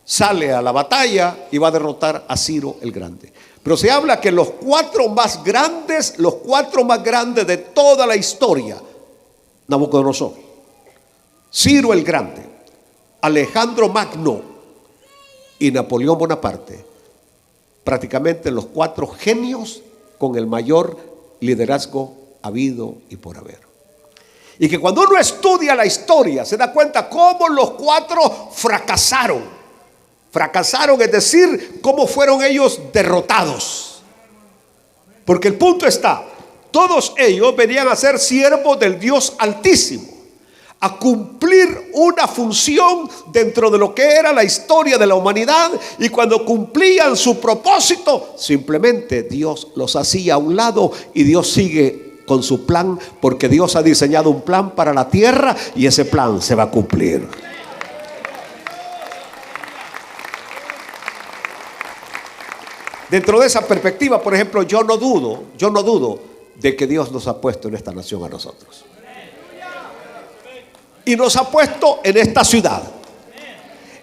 sale a la batalla y va a derrotar a Ciro el Grande. Pero se habla que los cuatro más grandes de toda la historia: Nabucodonosor, Ciro el Grande, Alejandro Magno y Napoleón Bonaparte, prácticamente los 4 genios con el mayor liderazgo habido y por haber. Y que cuando uno estudia la historia se da cuenta cómo los 4 fracasaron. Fracasaron, es decir, cómo fueron ellos derrotados. Porque el punto está, todos ellos venían a ser siervos del Dios Altísimo, a cumplir una función dentro de lo que era la historia de la humanidad, y cuando cumplían su propósito, simplemente Dios los hacía a un lado y Dios sigue con su plan, porque Dios ha diseñado un plan para la tierra y ese plan se va a cumplir. Dentro de esa perspectiva, por ejemplo, yo no dudo de que Dios nos ha puesto en esta nación a nosotros. Y nos ha puesto en esta ciudad.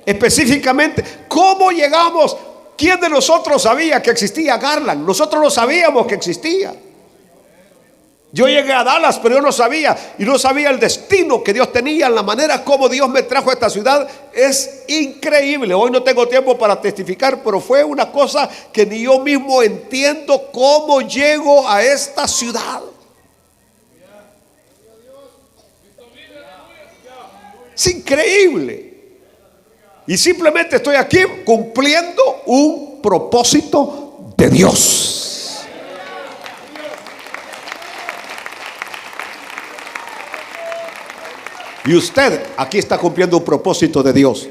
Específicamente, ¿cómo llegamos? ¿Quién de nosotros sabía que existía Garland? Nosotros no sabíamos que existía. Yo llegué a Dallas, pero yo no sabía, y no sabía el destino que Dios tenía, la manera como Dios me trajo a esta ciudad. Es increíble. Hoy no tengo tiempo para testificar, pero fue una cosa que ni yo mismo entiendo cómo llego a esta ciudad. Es increíble. Y simplemente estoy aquí cumpliendo un propósito de Dios. Y usted aquí está cumpliendo un propósito de Dios.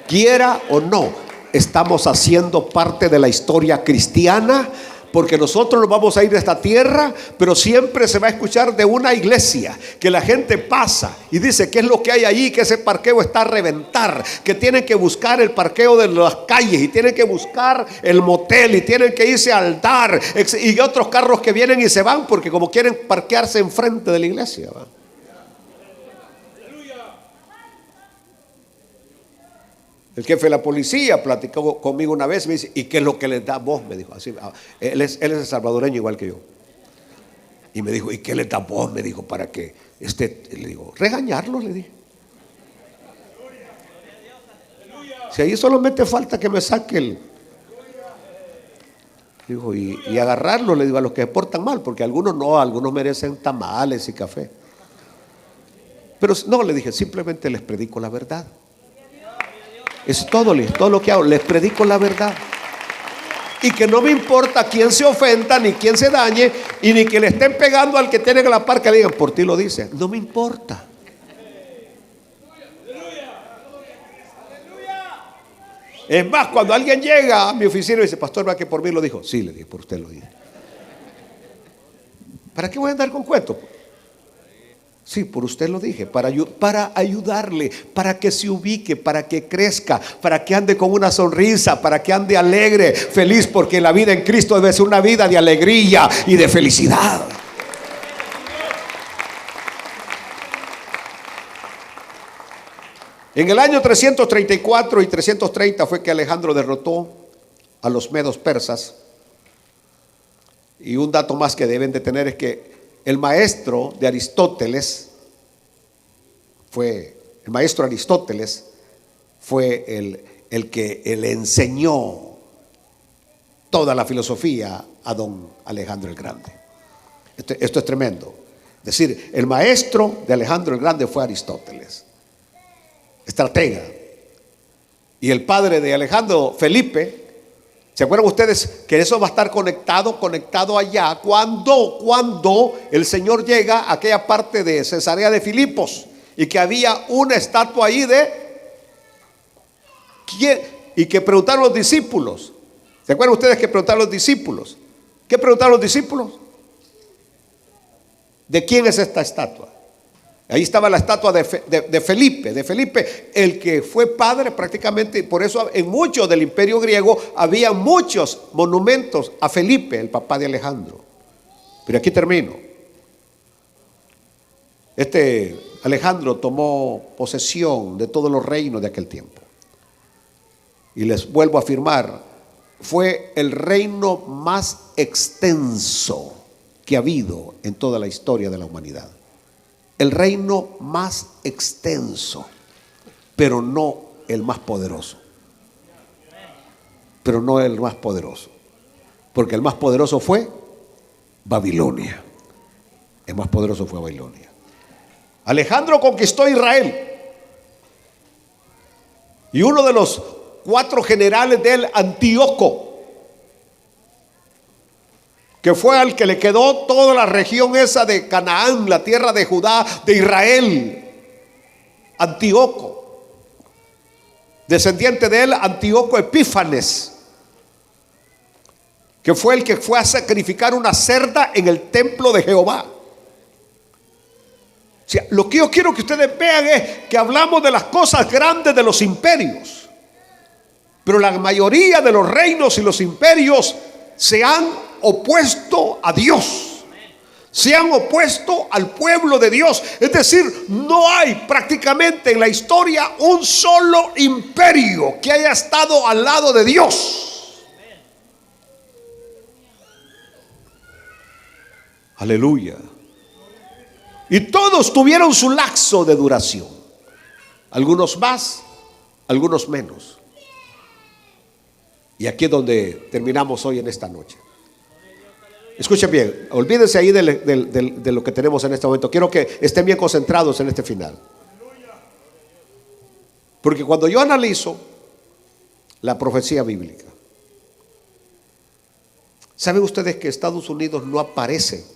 Quiera o no, estamos haciendo parte de la historia cristiana, porque nosotros nos vamos a ir de esta tierra, pero siempre se va a escuchar de una iglesia que la gente pasa y dice: ¿qué es lo que hay allí? Que ese parqueo está a reventar, que tienen que buscar el parqueo de las calles y tienen que buscar el motel y tienen que irse al dar, y otros carros que vienen y se van porque como quieren parquearse enfrente de la iglesia, ¿va? El jefe de la policía platicó conmigo una vez, me dice: ¿y qué es lo que les da voz? Me dijo así. Él es salvadoreño igual que yo. Y me dijo: ¿y qué les da voz? Me dijo, para que le digo, regañarlos, le dije. Si ahí solamente falta que me saque digo, y agarrarlos, le digo, a los que se portan mal, porque algunos no, algunos merecen tamales y café. Pero no, le dije, simplemente les predico la verdad. Es todo lo que hago, les predico la verdad. Y que no me importa quién se ofenda, ni quién se dañe, y ni que le estén pegando al que tiene que la par, que le digan: por ti lo dice. No me importa. Es más, cuando alguien llega a mi oficina y dice: pastor, ¿va que por mí lo dijo? Sí, le dije, por usted lo dijo. ¿Para qué voy a andar con cuentos? Sí, por usted lo dije, para ayudarle, para que se ubique, para que crezca, para que ande con una sonrisa, para que ande alegre, feliz, porque la vida en Cristo debe ser una vida de alegría y de felicidad. En el año 334 y 330 fue que Alejandro derrotó a los medos persas. Y un dato más que deben de tener es que el maestro Aristóteles fue el que le enseñó toda la filosofía a don Alejandro el Grande. Esto es tremendo. Es decir, el maestro de Alejandro el Grande fue Aristóteles, estratega. Y el padre de Alejandro, Felipe, ¿se acuerdan ustedes que eso va a estar conectado allá cuando el Señor llega a aquella parte de Cesarea de Filipos y que había una estatua ahí de ¿quién? Y que preguntaron los discípulos. ¿Se acuerdan ustedes que preguntaron los discípulos? ¿Qué preguntaron los discípulos? ¿De quién es esta estatua? Ahí estaba la estatua de Felipe, el que fue padre prácticamente. Por eso en muchos del imperio griego había muchos monumentos a Felipe, el papá de Alejandro. Pero aquí termino. Alejandro tomó posesión de todos los reinos de aquel tiempo. Y les vuelvo a afirmar, fue el reino más extenso que ha habido en toda la historia de la humanidad. El reino más extenso, pero no el más poderoso. pero no el más poderoso, porque el más poderoso fue Babilonia. El más poderoso fue Babilonia. Alejandro conquistó Israel, y uno de los 4 generales de él, Antíoco, que fue al que le quedó toda la región esa de Canaán, la tierra de Judá, de Israel. Antíoco, descendiente de él, Antíoco Epífanes, que fue el que fue a sacrificar una cerda en el templo de Jehová. O sea, lo que yo quiero que ustedes vean es que hablamos de las cosas grandes de los imperios, pero la mayoría de los reinos y los imperios se han opuesto a Dios, se han opuesto al pueblo de Dios. Es decir, no hay prácticamente en la historia un solo imperio que haya estado al lado de Dios. Aleluya. Y todos tuvieron su lapso de duración, algunos más, algunos menos. Y aquí es donde terminamos hoy en esta noche. Escuchen bien, olvídense ahí de lo que tenemos en este momento. Quiero que estén bien concentrados en este final, porque cuando yo analizo la profecía bíblica, ¿saben ustedes que Estados Unidos no aparece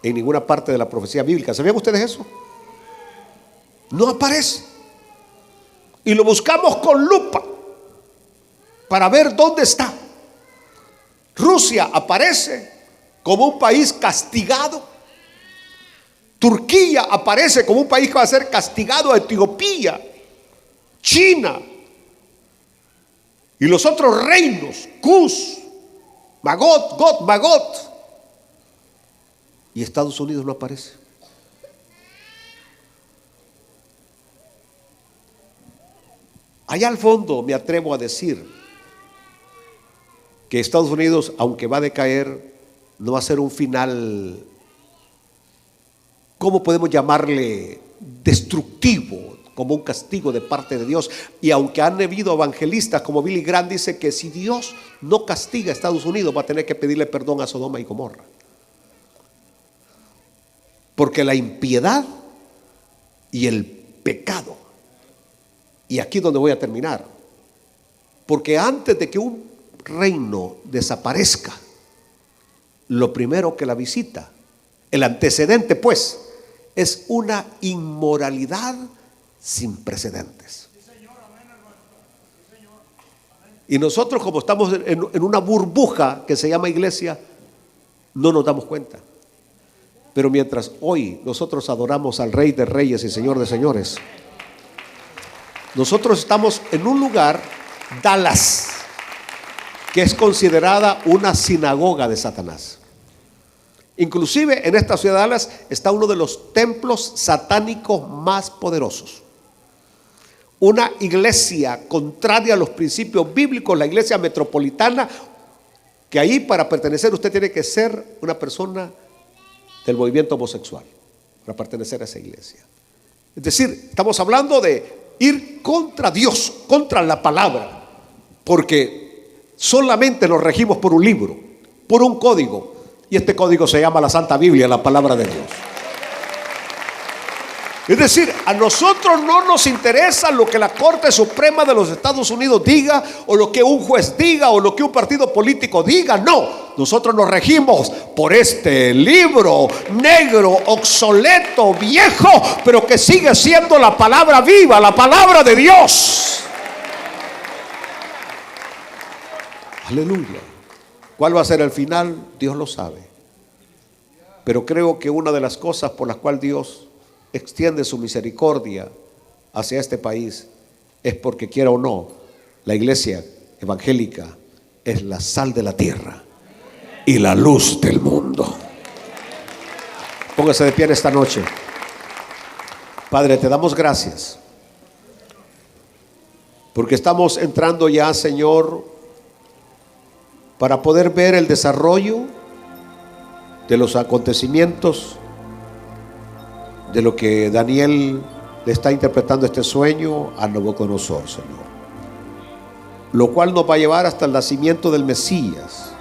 en ninguna parte de la profecía bíblica? ¿Sabían ustedes eso? No aparece. Y lo buscamos con lupa para ver dónde está. Rusia aparece como un país castigado. Turquía aparece como un país que va a ser castigado. Etiopía, China y los otros reinos, Cus, Magot. Y Estados Unidos no aparece. Allá al fondo me atrevo a decir que Estados Unidos, aunque va a decaer, no va a ser un final, ¿cómo podemos llamarle? Destructivo, como un castigo de parte de Dios. Y aunque han habido evangelistas como Billy Graham, dice que si Dios no castiga a Estados Unidos, va a tener que pedirle perdón a Sodoma y Gomorra, porque la impiedad y el pecado, y aquí es donde voy a terminar, porque antes de que un reino desaparezca, lo primero que la visita, el antecedente pues, es una inmoralidad sin precedentes. Y nosotros, como estamos en una burbuja que se llama iglesia, no nos damos cuenta. Pero mientras hoy nosotros adoramos al Rey de Reyes y Señor de Señores, nosotros estamos en un lugar, Dallas, que es considerada una sinagoga de Satanás. Inclusive en esta ciudad de Dallas está uno de los templos satánicos más poderosos. Una iglesia contraria a los principios bíblicos, la iglesia metropolitana, que ahí para pertenecer usted tiene que ser una persona del movimiento homosexual para pertenecer a esa iglesia. Es decir, estamos hablando de ir contra Dios, contra la palabra, porque solamente nos regimos por un libro, por un código, y este código se llama la Santa Biblia, la palabra de Dios. Es decir, a nosotros no nos interesa lo que la Corte Suprema de los Estados Unidos diga, o lo que un juez diga, o lo que un partido político diga. No, nosotros nos regimos por este libro negro, obsoleto, viejo, pero que sigue siendo la palabra viva, la palabra de Dios. Aleluya. ¿Cuál va a ser el final? Dios lo sabe. Pero creo que una de las cosas por las cuales Dios extiende su misericordia hacia este país es porque, quiera o no, la iglesia evangélica es la sal de la tierra y la luz del mundo. Póngase de pie en esta noche. Padre, te damos gracias porque estamos entrando ya, Señor, para poder ver el desarrollo de los acontecimientos, de lo que Daniel le está interpretando este sueño a Nabucodonosor, Señor. lo cual nos va a llevar hasta el nacimiento del Mesías.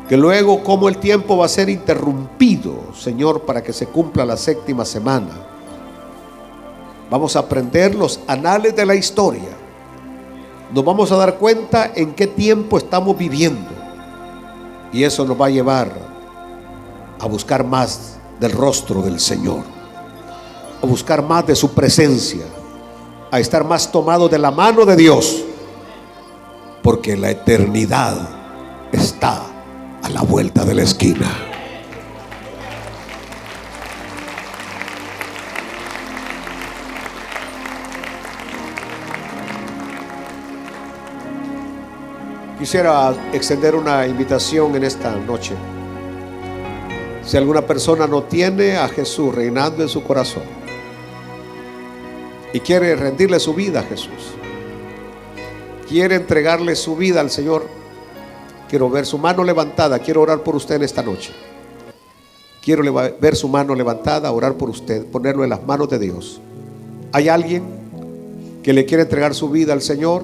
Que luego, como el tiempo va a ser interrumpido, Señor, para que se cumpla la 7ª semana. Vamos a aprender los anales de la historia. Nos vamos a dar cuenta en qué tiempo estamos viviendo. Y eso nos va a llevar a buscar más del rostro del Señor, a buscar más de su presencia, a estar más tomados de la mano de Dios, porque la eternidad está a la vuelta de la esquina. Quisiera extender una invitación en esta noche. Si alguna persona no tiene a Jesús reinando en su corazón y quiere rendirle su vida a Jesús, quiere entregarle su vida al Señor, quiero ver su mano levantada. Quiero orar por usted en esta noche. Quiero ver su mano levantada, orar por usted, ponerlo en las manos de Dios. ¿Hay alguien que le quiere entregar su vida al Señor?